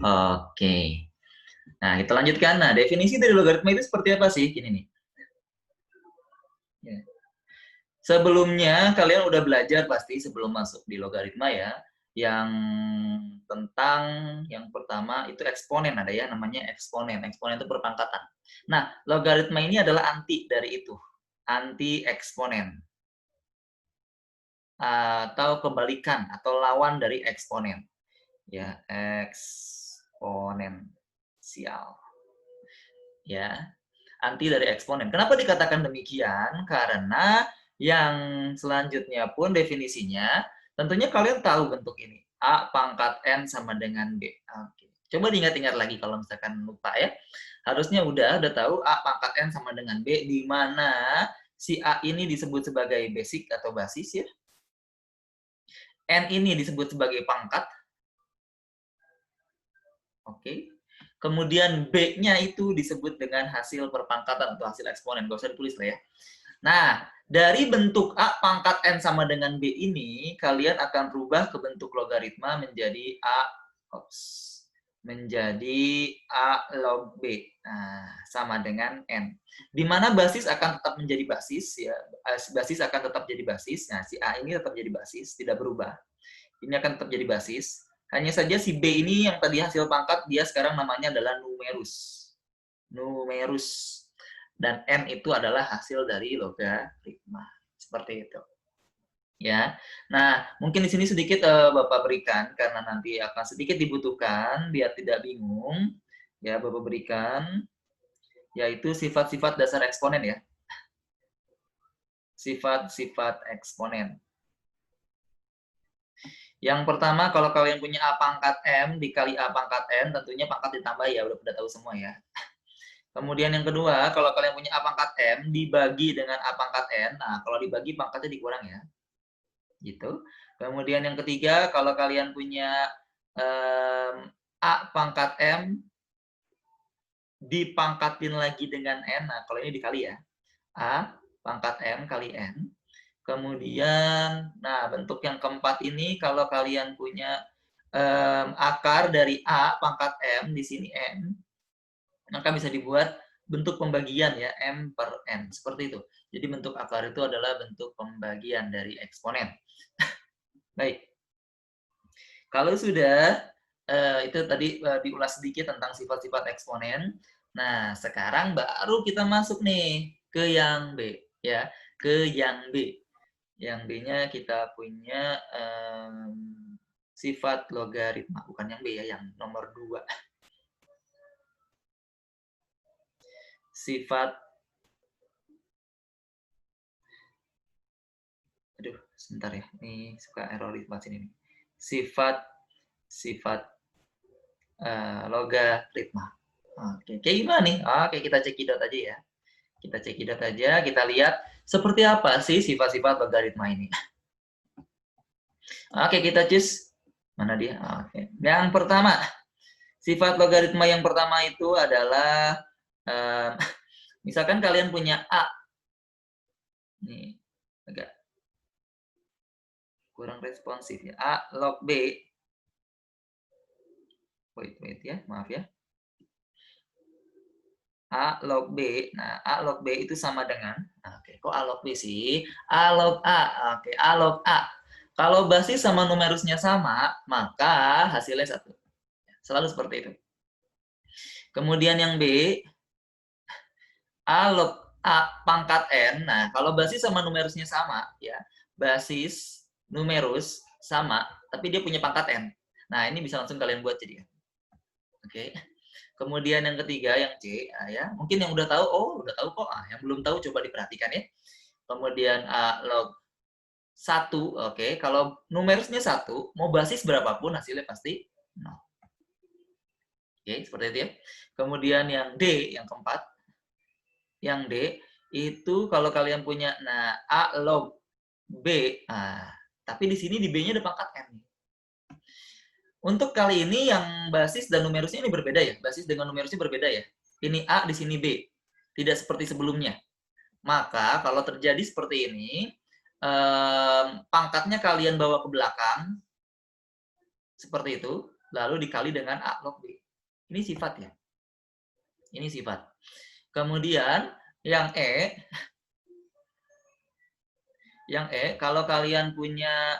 Oke. Nah, kita lanjutkan. Nah, definisi dari logaritma itu seperti apa sih? Gini nih. Ya. Sebelumnya kalian udah belajar pasti sebelum masuk di logaritma ya, yang tentang yang pertama itu eksponen, ada ya namanya eksponen. Eksponen itu perpangkatan. Nah, logaritma ini adalah anti dari itu, anti eksponen atau kebalikan atau lawan dari eksponen. Ya, eksponensial. Ya, anti dari eksponen. Kenapa dikatakan demikian? Karena yang selanjutnya pun definisinya, tentunya kalian tahu bentuk ini. A pangkat N sama dengan B. Oke. Coba diingat-ingat lagi kalau misalkan lupa ya. Harusnya udah tahu A pangkat N sama dengan B, di mana si A ini disebut sebagai basic atau basis ya. N ini disebut sebagai pangkat. Oke. Kemudian B-nya itu disebut dengan hasil perpangkatan atau hasil eksponen. Gak usah ditulis lah ya. Nah, dari bentuk A pangkat N sama dengan B ini, kalian akan rubah ke bentuk logaritma menjadi menjadi A log B. Nah, sama dengan N. Di mana basis akan tetap menjadi basis, ya. Basis akan tetap jadi basis. Nah, si A ini tetap jadi basis, tidak berubah. Ini akan tetap jadi basis. Hanya saja si B ini yang tadi hasil pangkat, dia sekarang namanya adalah numerus. Numerus. Dan N itu adalah hasil dari logaritma. Seperti itu. Ya. Nah, mungkin di sini sedikit Bapak berikan karena nanti akan sedikit dibutuhkan biar tidak bingung. Ya, Bapak berikan yaitu sifat-sifat dasar eksponen ya. Sifat-sifat eksponen. Yang pertama, kalau kalian punya A pangkat M dikali A pangkat N, tentunya pangkat ditambah ya, udah tahu semua ya. Kemudian yang kedua, kalau kalian punya A pangkat M dibagi dengan A pangkat N, nah kalau dibagi pangkatnya dikurang ya. Gitu. Kemudian yang ketiga, kalau kalian punya A pangkat M dipangkatin lagi dengan N, nah kalau ini dikali ya. A pangkat M kali N. Kemudian, nah bentuk yang keempat ini kalau kalian punya akar dari A pangkat M, di sini N, maka bisa dibuat bentuk pembagian ya, M per N. Seperti itu. Jadi bentuk akar itu adalah bentuk pembagian dari eksponen. Baik. Kalau sudah, itu tadi diulas sedikit tentang sifat-sifat eksponen. Nah, sekarang baru kita masuk nih ke yang B. Ya, ke yang B. Yang B-nya kita punya sifat logaritma. Bukan yang B ya, yang nomor 2. Sifat, aduh sebentar ya, ini suka error di tempat sini nih. Sifat logaritma. Oke, kayak gimana nih? Oke, kita cekidot aja ya. Kita cekidot aja, kita lihat seperti apa sih sifat-sifat logaritma ini. Oke, kita choose. Mana dia? Oke. Yang pertama, sifat logaritma yang pertama itu adalah misalkan kalian punya A. Nih, agak kurang responsif ya. A log B. Wait ya, maaf ya. A log B. Nah, A log B itu sama dengan, oke, kok A log B sih? A log A. Oke, A log A. Kalau basis sama numerusnya sama, maka hasilnya 1. Selalu seperti itu. Kemudian yang B, A log A pangkat N. Nah, kalau basis sama numerusnya sama, ya, basis, numerus, sama, tapi dia punya pangkat N. Nah, ini bisa langsung kalian buat jadi. Oke. Kemudian yang ketiga, yang C, ya, mungkin yang udah tahu, udah tahu kok. Yang belum tahu coba diperhatikan ya. Kemudian A log 1, oke. Kalau numerusnya 1, mau basis berapapun hasilnya pasti 0. Oke, seperti itu ya. Kemudian yang D, yang keempat. Yang D, itu kalau kalian punya, nah, A log B, tapi di sini di B-nya ada pangkat N. Untuk kali ini yang basis dan numerusnya ini berbeda ya. Basis dengan numerusnya berbeda ya. Ini A, di sini B. Tidak seperti sebelumnya. Maka kalau terjadi seperti ini, pangkatnya kalian bawa ke belakang, seperti itu. lalu dikali dengan A log B. Ini sifat ya. Ini sifat. Kemudian yang kalau kalian punya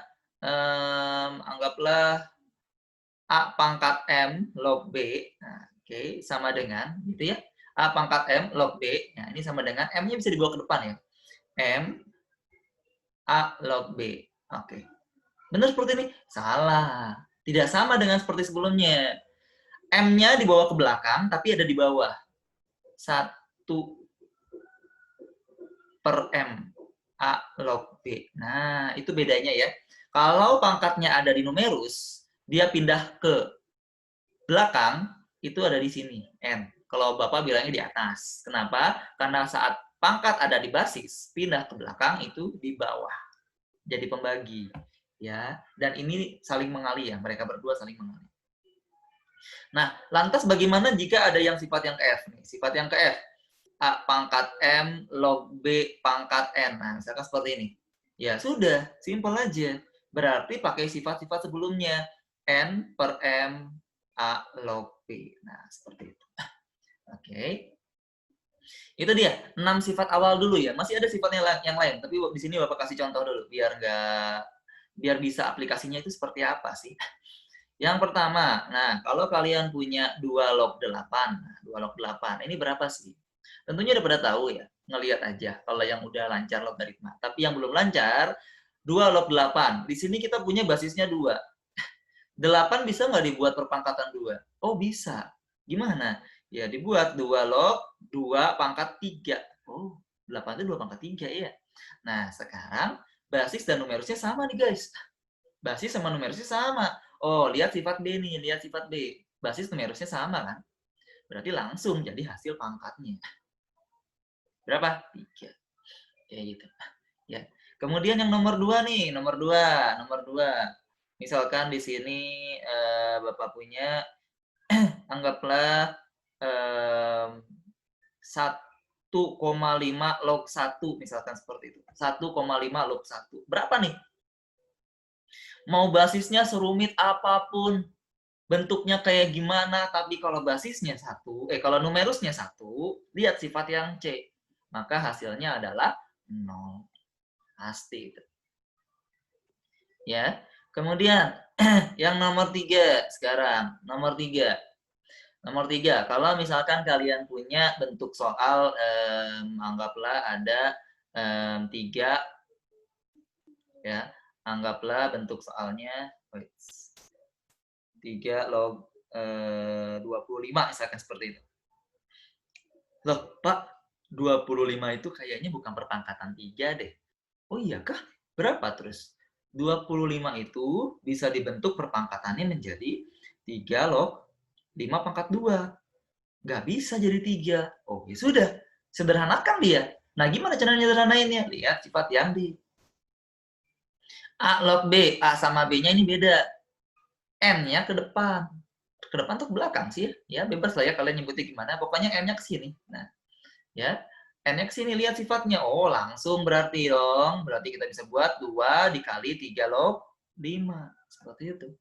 anggaplah A pangkat M log B, nah, oke, sama dengan gitu ya. A pangkat M log B, nah ini sama dengan M-nya bisa dibawa ke depan ya. M A log B. Oke. Benar seperti ini? Salah. Tidak sama dengan seperti sebelumnya. M-nya dibawa ke belakang, tapi ada di bawah. 1 per M. A log B. Nah, itu bedanya ya. Kalau pangkatnya ada di numerus, dia pindah ke belakang, itu ada di sini, N. Kalau Bapak bilangnya di atas. Kenapa? Karena saat pangkat ada di basis, pindah ke belakang itu di bawah. Jadi pembagi. Ya, dan ini saling mengalih ya, mereka berdua saling mengalih. Nah, lantas bagaimana jika ada yang sifat yang ke F nih? Sifat yang ke F, A pangkat M log B pangkat N. Nah, misalkan seperti ini. Ya sudah, simpel aja. Berarti pakai sifat-sifat sebelumnya. N per M A log B. Nah, seperti itu. Oke. Itu dia, 6 sifat awal dulu ya. Masih ada sifatnya yang lain, tapi di sini Bapak kasih contoh dulu biar bisa aplikasinya itu seperti apa sih. Yang pertama, nah kalau kalian punya 2 log 8, 2 log 8, ini berapa sih? Tentunya udah pada tahu ya, ngelihat aja kalau yang udah lancar logaritma. Tapi yang belum lancar, 2 log 8. Di sini kita punya basisnya 2. 8 bisa nggak dibuat perpangkatan 2? Oh bisa. Gimana? Ya dibuat 2 log 2 pangkat 3. Oh, 8 itu 2 pangkat 3 ya. Nah, sekarang basis dan numerusnya sama nih guys. Basis sama numerusnya sama. Oh, lihat sifat B nih, lihat sifat B. Basis numerusnya sama kan? Berarti langsung jadi hasil pangkatnya. Berapa? 3. Kayak gitu. Ya. Kemudian yang nomor 2 nih, nomor 2. Misalkan di sini Bapak punya anggaplah 1,5 log 1 misalkan seperti itu. 1,5 log 1. Berapa nih? Mau basisnya serumit apapun, bentuknya kayak gimana, tapi kalau basisnya 1, kalau numerusnya 1, lihat sifat yang C. Maka hasilnya adalah 0. Pasti itu. Ya. Kemudian yang nomor 3 sekarang. Nomor 3, kalau misalkan kalian punya bentuk soal, anggaplah ada 3, ya, anggaplah bentuk soalnya 3 log 25 misalkan seperti itu. Loh, Pak, 25 itu kayaknya bukan perpangkatan 3 deh. Oh iya kah? Berapa terus? 25 itu bisa dibentuk perpangkatannya menjadi 3 log 5 pangkat 2. Nggak bisa jadi 3. Oh, ya sudah. Sederhanakan dia. Nah, gimana cara menyederhanainnya? Lihat sifat yang di A log B. A sama B-nya ini beda. N-nya ke depan. Ke depan tuh ke belakang sih. Ya, bebas lah ya kalian nyebutnya gimana. Pokoknya N-nya ke sini. Nah, ya. N-nya ke sini, lihat sifatnya. Oh, langsung berarti dong. Berarti kita bisa buat 2 dikali 3 log 5. Seperti itu.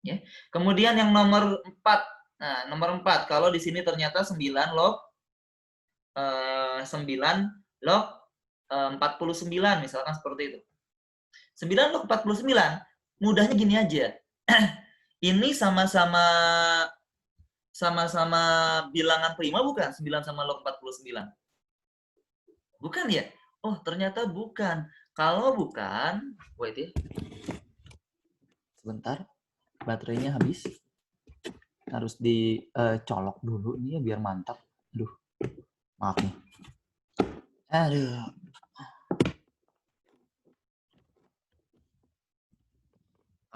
Ya. Kemudian yang nomor 4. Nah, nomor 4. Kalau di sini ternyata 9 log 9 log 49 misalkan seperti itu. 9 log 49 mudahnya gini aja. Ini sama-sama bilangan prima bukan? 9 sama log 49. Bukan ya? Oh, ternyata bukan. Kalau bukan, wait ya. Sebentar. Baterainya habis. Harus dicolok dulu nih ya biar mantap. Aduh. Maaf nih. Aduh.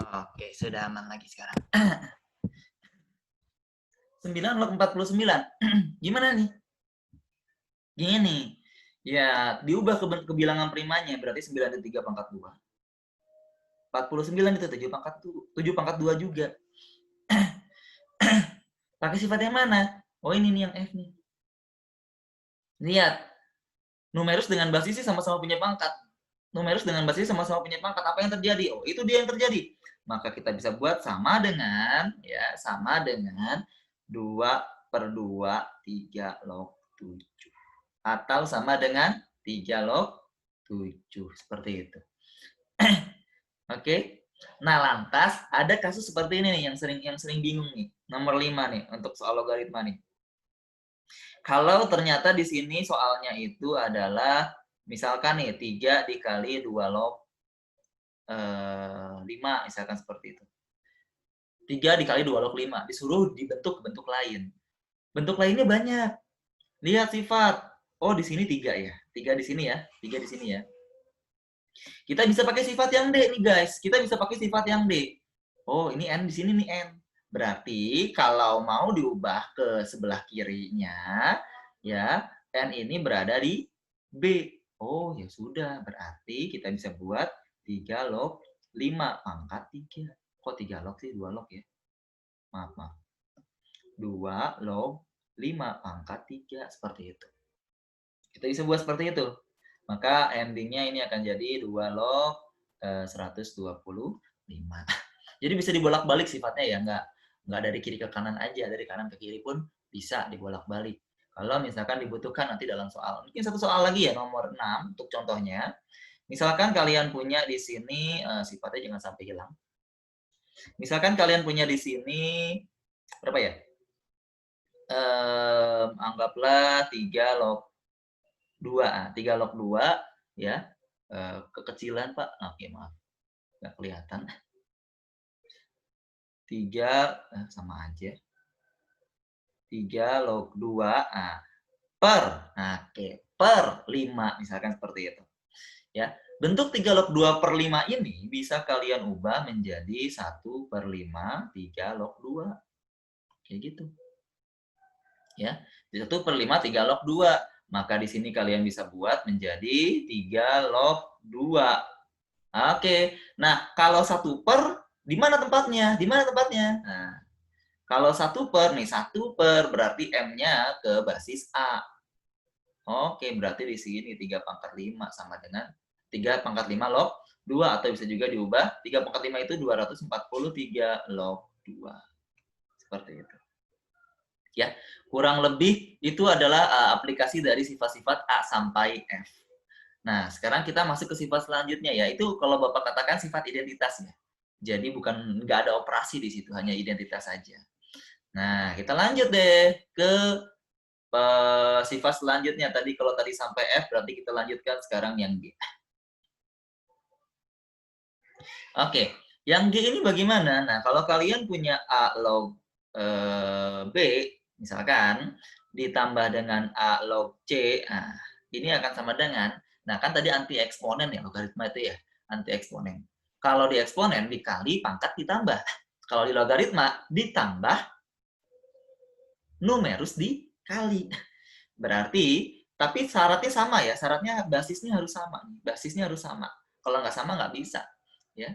Oke, sudah aman lagi sekarang. 9 log 49. Gimana nih? Gini. Ya, diubah ke bilangan primanya, berarti 9 itu 3 pangkat 2. 49 itu 7 pangkat 2 juga. Pakai sifat yang mana? Oh, ini nih yang F nih. Lihat. Numerus dengan basis sama-sama punya pangkat. Numerus dengan basis sama-sama punya pangkat. Apa yang terjadi? Oh, itu dia yang terjadi. maka kita bisa buat sama dengan, ya, sama dengan 2/2, 3 log 7. Atau sama dengan 3 log 7. Seperti itu. Oke. Nah, lantas ada kasus seperti ini nih yang sering bingung nih. Nomor 5 nih untuk soal logaritma nih. Kalau ternyata di sini soalnya itu adalah misalkan nih 3 dikali 2 log 5 misalkan seperti itu. 3 dikali 2 log 5 disuruh dibentuk bentuk lain. Bentuk lainnya banyak. Lihat sifat. Oh, di sini 3 ya. 3 di sini ya. 3 di sini ya. Kita bisa pakai sifat yang D nih, guys. Kita bisa pakai sifat yang D. Oh, ini N di sini nih N. Berarti kalau mau diubah ke sebelah kirinya, ya, N ini berada di B. Oh, ya sudah. Berarti kita bisa buat 3 log 5 pangkat 3. Kok 3 log sih? 2 log ya. Maaf, maaf. 2 log 5 pangkat 3. Seperti itu. Kita bisa buat seperti itu. Maka endingnya ini akan jadi 2 log 125. Jadi bisa dibolak-balik sifatnya ya, nggak dari kiri ke kanan aja, dari kanan ke kiri pun bisa dibolak-balik. Kalau misalkan dibutuhkan nanti dalam soal. Mungkin satu soal lagi ya, nomor 6 untuk contohnya. Misalkan kalian punya di sini, sifatnya jangan sampai hilang. Misalkan kalian punya di sini, berapa ya? Anggaplah 3 log 2. 3 log 2, ya. Kekecilan, Pak. Oke, maaf. Nggak kelihatan. 3, sama aja. 3 log 2, per, oke, per 5, misalkan seperti itu. Ya, bentuk 3 log 2 per 5 ini bisa kalian ubah menjadi 1/5 3 log 2. Kayak gitu. Ya, 1/5 3 log 2. Maka di sini kalian bisa buat menjadi 3 log 2. Oke. Nah, kalau 1 per, di mana tempatnya? Di mana tempatnya? Nah, kalau 1 per, nih 1 per berarti M-nya ke basis A. Oke, berarti di sini 3 pangkat 5 sama dengan 3 pangkat 5 log 2. Atau bisa juga diubah, 3 pangkat 5 itu 243 log 2. Seperti itu. Ya, kurang lebih itu adalah aplikasi dari sifat-sifat A sampai F. Nah, sekarang kita masuk ke sifat selanjutnya, yaitu kalau Bapak katakan sifat identitas ya. Jadi nggak ada operasi di situ, hanya identitas saja. Nah, kita lanjut deh ke sifat selanjutnya. Kalau tadi sampai F, berarti kita lanjutkan sekarang yang G. Oke, yang G ini bagaimana? Nah, kalau kalian punya A log B, misalkan, ditambah dengan A log C, nah, ini akan sama dengan, nah kan tadi anti eksponen ya, logaritma itu ya, anti eksponen. Kalau di eksponen, dikali pangkat ditambah. Kalau di logaritma, ditambah numerus dikali. Berarti, tapi syaratnya sama ya, syaratnya basisnya harus sama. Basisnya harus sama. Kalau nggak sama, nggak bisa. Ya.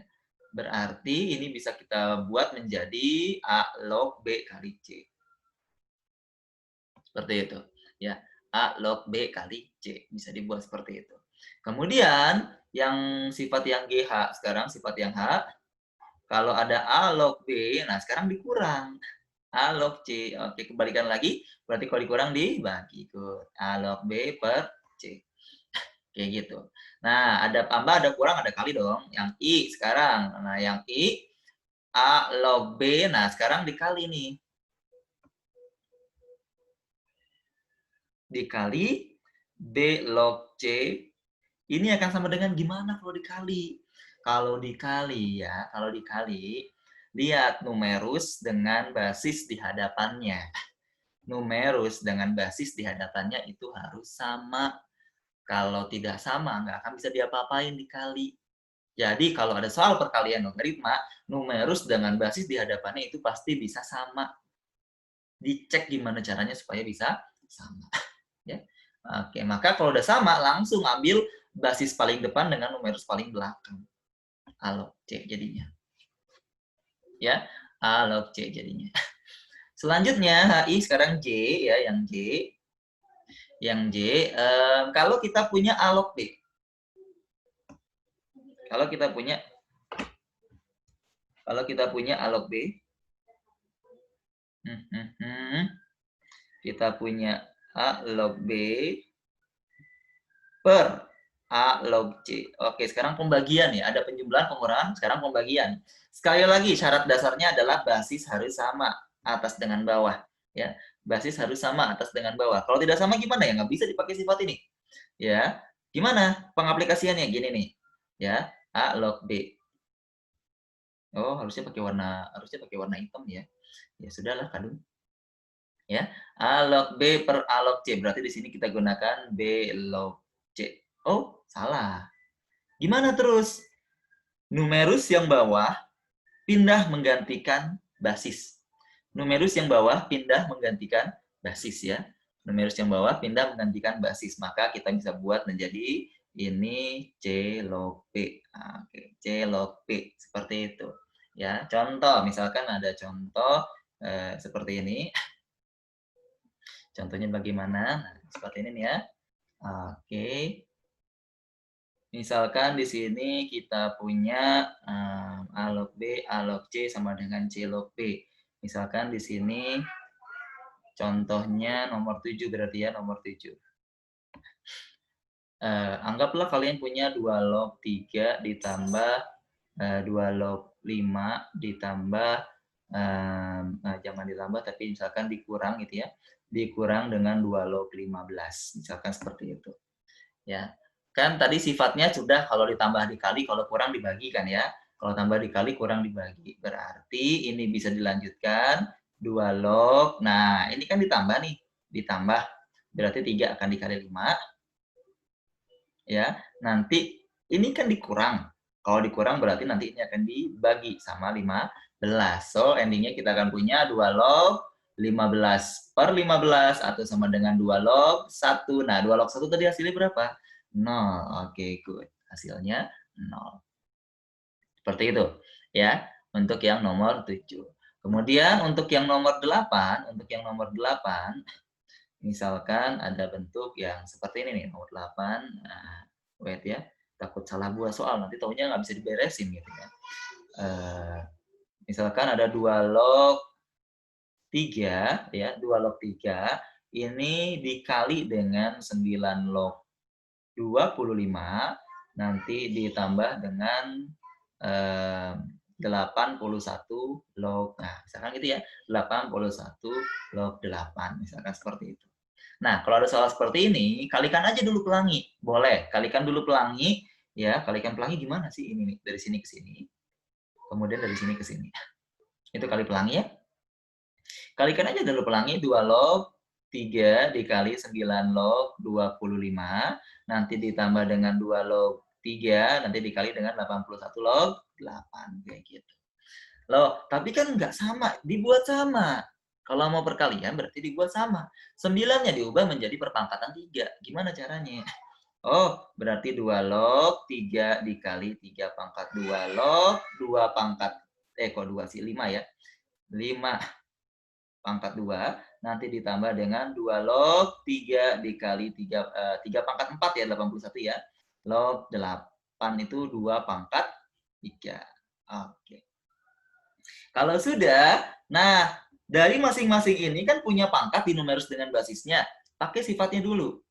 Berarti ini bisa kita buat menjadi A log B kali C. Seperti itu. Ya, A log B kali C. Bisa dibuat seperti itu. Kemudian, yang sifat yang GH, sekarang sifat yang H, kalau ada A log B, nah sekarang dikurang. A log C. Oke, kembalikan lagi. Berarti kalau dikurang dibagi. A log B per C. Kayak gitu. Nah, ada tambah, ada kurang, ada kali dong. Yang I sekarang. Nah, yang I, A log B, nah sekarang dikali nih. Dikali B log C, ini akan sama dengan gimana kalau dikali? Kalau dikali ya, kalau dikali, lihat numerus dengan basis di hadapannya. Numerus dengan basis di hadapannya itu harus sama. Kalau tidak sama, nggak akan bisa diapa-apain dikali. Jadi kalau ada soal perkalian logaritma, numerus dengan basis di hadapannya itu pasti bisa sama. Dicek gimana caranya supaya bisa sama. Ya. Oke, maka kalau udah sama, langsung ambil basis paling depan dengan numerus paling belakang. A log C jadinya. Ya, A log C jadinya. Selanjutnya, HI sekarang J, ya, yang J. Yang J, kalau kita punya A log B. Kalau kita punya Kalau kita punya A log B, kita punya A log B per A log C. Oke, sekarang pembagian ya. Ada penjumlahan, pengurangan, sekarang pembagian. Sekali lagi, syarat dasarnya adalah basis harus sama atas dengan bawah. Ya, basis harus sama atas dengan bawah. Kalau tidak sama gimana ya? Nggak bisa dipakai sifat ini. Ya, gimana pengaplikasiannya? Gini nih. Ya, A log B. Oh, harusnya pakai warna hitam ya. Ya sudahlah, kadung. Ya, A log B per A log C. Berarti di sini kita gunakan B log C. Oh, salah. Gimana terus? Numerus yang bawah pindah menggantikan basis. Numerus yang bawah pindah menggantikan basis ya. Numerus yang bawah pindah menggantikan basis. Maka kita bisa buat menjadi ini C log P. Oke, C log P seperti itu. Ya, contoh misalkan ada contoh seperti ini. Contohnya bagaimana? Nah, seperti ini nih ya. Oke. Misalkan di sini kita punya A log B, A log C sama dengan C log B. Misalkan di sini contohnya nomor 7 berarti ya, nomor 7. Anggaplah kalian punya 2 log 3 ditambah 2 log 5 ditambah jangan ditambah tapi misalkan dikurang gitu ya. Dikurang dengan 2 log 15. Misalkan seperti itu. Ya. Kan tadi sifatnya sudah kalau ditambah dikali, kalau kurang dibagi kan ya. Kalau tambah dikali, kurang dibagi. Berarti ini bisa dilanjutkan 2 log. Nah, ini kan ditambah nih. Ditambah. Berarti 3 akan dikali 5. Ya, nanti ini kan dikurang. Kalau dikurang berarti nanti ini akan dibagi sama 15. So, endingnya kita akan punya 2 log 15 per 15 atau sama dengan 2 log 1. Nah, 2 log 1 tadi hasilnya berapa? 0. Oke, good. Hasilnya 0. Seperti itu. Ya, untuk yang nomor 7. Kemudian untuk yang nomor 8, misalkan ada bentuk yang seperti ini nih, nomor 8. Nah, wait ya, takut salah buat soal, nanti taunya nggak bisa diberesin gitu ya. Misalkan ada 2 log 3, ya, 2 log 3, ini dikali dengan 9 log 25, nanti ditambah dengan 81 log, nah misalkan gitu ya, 81 log 8, misalkan seperti itu. Nah, kalau ada soal seperti ini, kalikan aja dulu pelangi. Boleh, kalikan dulu pelangi. Ya, kalikan pelangi gimana sih ini nih? Dari sini ke sini. Kemudian dari sini ke sini. Itu kali pelangi ya. Kalikan aja dulu pelangi 2 log 3 dikali 9 log 25. Nanti ditambah dengan 2 log 3, nanti dikali dengan 81 log 8. Kayak gitu. Loh, tapi kan nggak sama. Dibuat sama. Kalau mau perkalian berarti dibuat sama. 9-nya diubah menjadi perpangkatan 3. Gimana caranya? Oh, berarti 2 log 3 dikali 3 pangkat 2 log 2 pangkat, kok 2 sih? 5 ya. 5 pangkat 2, nanti ditambah dengan 2 log 3 dikali 3 pangkat 4 ya, 81 ya. Log 8 itu 2 pangkat 3. Oke. Kalau sudah, nah dari masing-masing ini kan punya pangkat di numerus dengan basisnya. Pakai sifatnya dulu.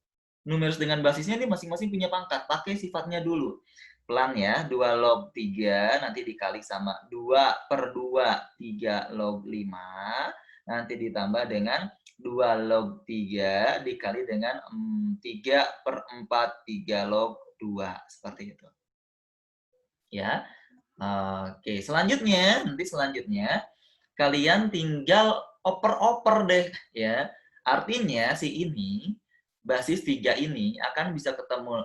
Numerus dengan basisnya ini masing-masing punya pangkat. Pakai sifatnya dulu. Pelan ya, 2 log 3 nanti dikali sama 2 per 2, 3 log 5. Nanti ditambah dengan 2 log 3 dikali dengan 3 per 4, 3 log 2. Seperti itu. Ya. Oke, selanjutnya, kalian tinggal oper-oper deh ya. Artinya si ini basis 3 ini akan bisa ketemu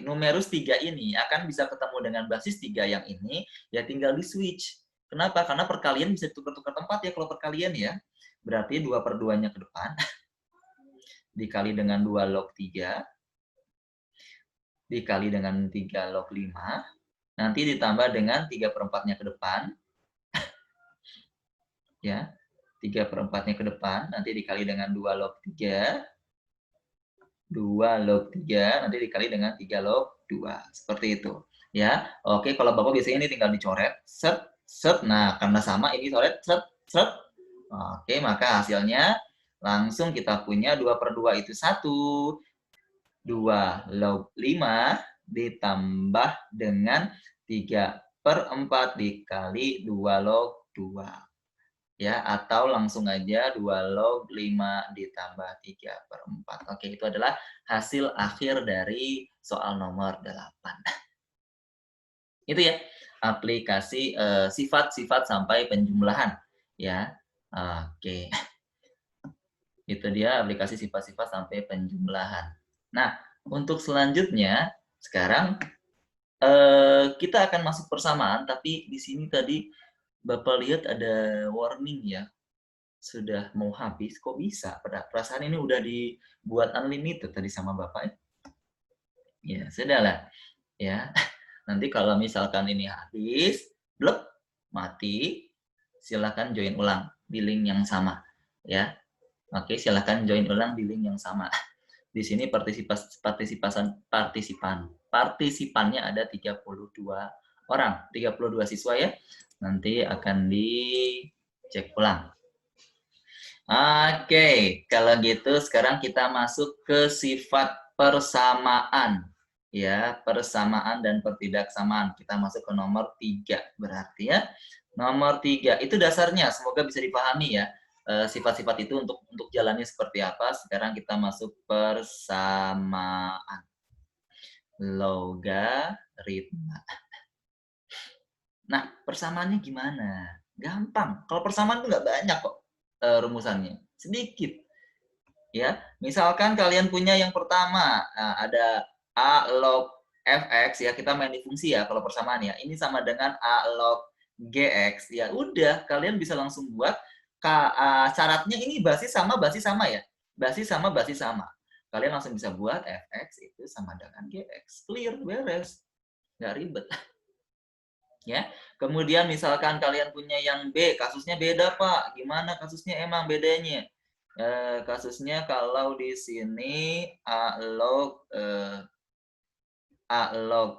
numerus 3 ini akan bisa ketemu dengan basis 3 yang ini, ya tinggal di switch. Kenapa? Karena perkalian bisa tukar-tukar tempat ya kalau perkalian ya. Berarti 2 per 2-nya ke depan dikali dengan 2 log 3 dikali dengan 3 log 5, nanti ditambah dengan 3 per 4-nya ke depan ya, 3 per 4-nya ke depan, nanti dikali dengan 2 log 3, 2 log 3, nanti dikali dengan 3 log 2. Seperti itu. Ya, oke, kalau Bapak biasanya ini tinggal dicoret, set, set. Nah, karena sama ini coret, set, set. Oke, maka hasilnya langsung kita punya 2/2 itu 1. 2 log 5 ditambah dengan 3/4 dikali 2 log 2. Ya, atau langsung aja 2 log 5 ditambah 3/4. Oke, itu adalah hasil akhir dari soal nomor 8. Itu ya, aplikasi sifat-sifat sampai penjumlahan. Ya, oke. Itu dia aplikasi sifat-sifat sampai penjumlahan. Nah, untuk selanjutnya, sekarang kita akan masuk persamaan, tapi di sini tadi Bapak lihat ada warning ya, sudah mau habis, kok bisa? Perasaan ini udah dibuat unlimited tadi sama Bapak ya? Ya, sudahlah. Ya, nanti kalau misalkan ini habis, blok, mati, silakan join ulang di link yang sama. Ya, oke, silakan join ulang di link yang sama. Di sini partisipannya ada 32 orang, 32 siswa ya. Nanti akan dicek ulang. Oke, kalau gitu sekarang kita masuk ke sifat persamaan. Ya, persamaan dan pertidaksamaan. Kita masuk ke nomor 3 berarti ya. Nomor 3 itu dasarnya, semoga bisa dipahami ya. Sifat-sifat itu untuk jalannya seperti apa. Sekarang kita masuk persamaan. Logaritma. Nah, persamaannya gimana? Gampang. Kalau persamaan itu nggak banyak kok rumusannya. Sedikit. Ya, misalkan kalian punya yang pertama, ada A log fx ya, kita main di fungsi ya kalau persamaan ya. Ini sama dengan A log gx. Ya udah, kalian bisa langsung buat syaratnya ini basis sama ya. Basis sama. Kalian langsung bisa buat fx itu sama dengan gx. Clear, beres. Nggak ribet. Ya, kemudian misalkan kalian punya yang B, kasusnya beda Pak. Gimana kasusnya emang bedanya? Kasusnya kalau di sini A log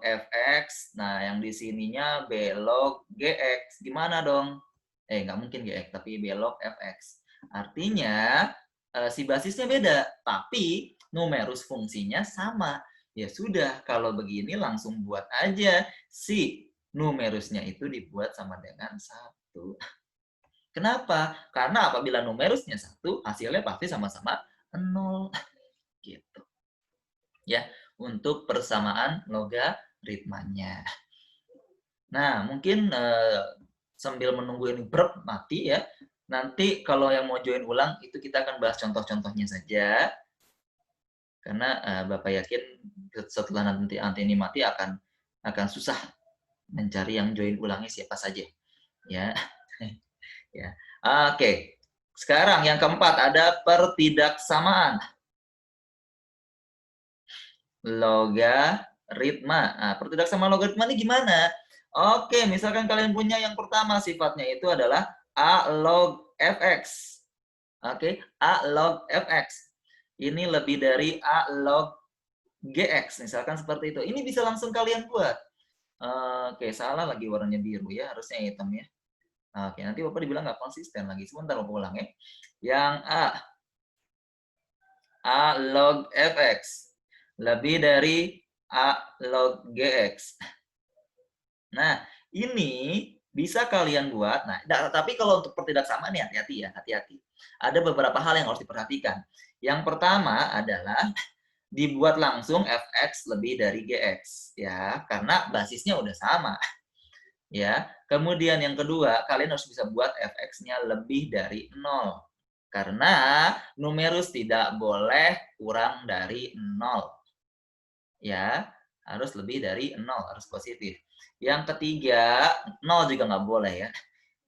fx, nah yang di sininya B log gx. Gimana dong? Nggak mungkin gx, tapi B log fx. Artinya si basisnya beda, tapi numerus fungsinya sama. Ya sudah, kalau begini langsung buat aja si numerusnya itu dibuat sama dengan 1. Kenapa? Karena apabila numerusnya 1, hasilnya pasti sama-sama 0. Gitu. Ya, untuk persamaan logaritmanya. Nah, mungkin sambil menunggu ini mati ya. Nanti kalau yang mau join ulang, itu kita akan bahas contoh-contohnya saja. Karena Bapak yakin setelah nanti ini mati akan susah mencari yang join ulangnya siapa saja. Ya. Ya. Oke. Sekarang yang keempat ada pertidaksamaan. Logaritma. Nah, pertidaksamaan logaritma ini gimana? Oke, misalkan kalian punya yang pertama sifatnya itu adalah A log fx. Oke, A log fx. Ini lebih dari A log gx. Misalkan seperti itu. Ini bisa langsung kalian buat. Oke, salah lagi warnanya biru ya. Harusnya hitam ya. Oke, nanti Bapak dibilang nggak konsisten lagi. Sebentar Bapak ulang ya. Yang A log fx lebih dari A log gx. Nah, ini bisa kalian buat. Nah, tapi kalau untuk pertidaksamaan nih hati-hati ya, hati-hati. Ada beberapa hal yang harus diperhatikan. Yang pertama adalah dibuat langsung fx lebih dari gx ya, karena basisnya udah sama. Ya. Kemudian yang kedua, kalian harus bisa buat fx-nya lebih dari 0. Karena numerus tidak boleh kurang dari 0. Ya, harus lebih dari 0, harus positif. Yang ketiga, 0 juga nggak boleh ya.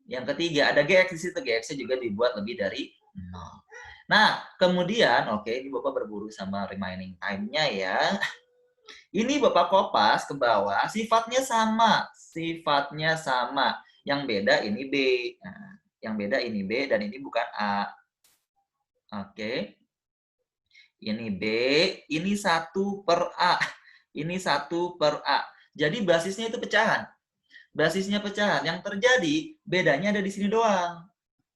Yang ketiga, ada gx di situ, gx-nya juga dibuat lebih dari 0. Nah, kemudian, oke, ini Bapak berburu sama remaining time-nya ya. Ini Bapak kopas ke bawah, sifatnya sama. Sifatnya sama. Yang beda ini B. Nah, yang beda ini B dan ini bukan A. Oke. Ini B, ini 1/A. Ini 1/A. Jadi basisnya itu pecahan. Basisnya pecahan. Yang terjadi, bedanya ada di sini doang.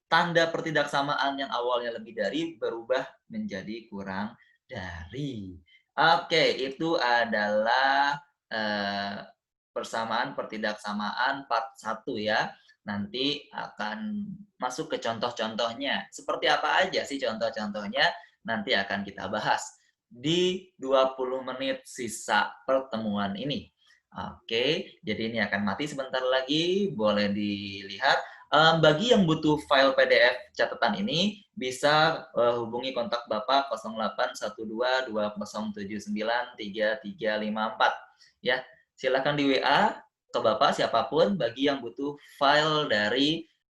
Tanda pertidaksamaan yang awalnya lebih dari berubah menjadi kurang dari. Oke, itu adalah persamaan pertidaksamaan part 1 ya. Nanti akan masuk ke contoh-contohnya. Seperti apa aja sih contoh-contohnya? Nanti akan kita bahas di 20 menit sisa pertemuan ini. Oke, jadi ini akan mati sebentar lagi. Boleh dilihat. Bagi yang butuh file PDF catatan ini, bisa hubungi kontak Bapak 081220793354. Ya, silakan di WA ke Bapak siapapun bagi yang butuh file dari